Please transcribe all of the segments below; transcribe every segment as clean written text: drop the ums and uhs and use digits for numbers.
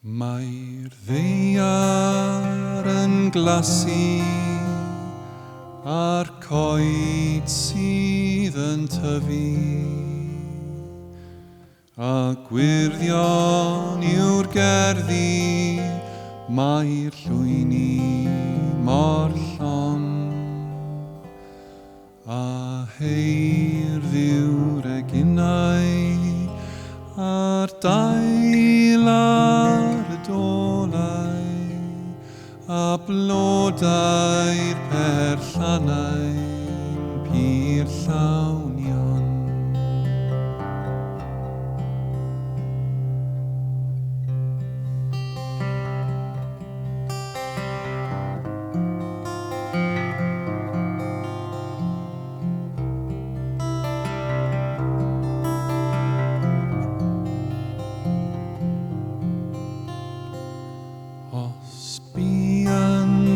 Mae'r ddaear yn glasu a'r coed sydd yn tyfu a gwyrddio'n yw'r gerddi, mae'r llwyni mor llon a heirdd yw'r eginau a'r dail ar y dolau a blodau'r perllanau'n pur llawnion.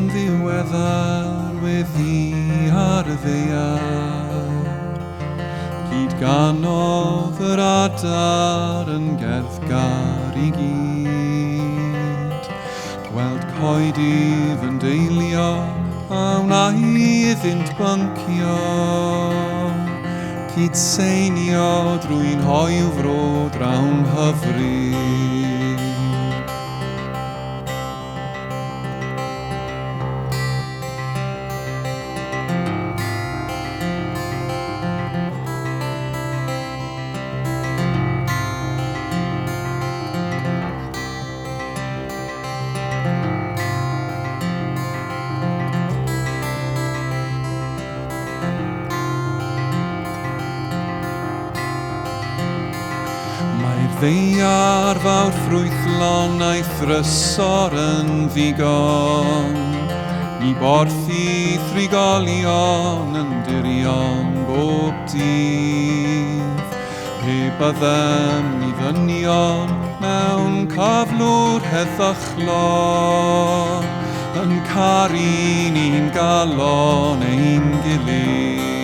Ddiweddar weddi ar y ddaear, gyd ganodd yr adar yn gerddgar i gyd. Gweld coedydd yn deilio a wnai iddynt byncio, cydseinio drwy'n hoyw fro drawn hyfryd. Mae'r ddaear fawr ffrwythlon a'i thrysor yn ddigon i borthu thrigolion yn dirion bob dydd. Pe byddem i ddynion mewn caflwr heddychlon yn caru ni'n galon ein gilydd.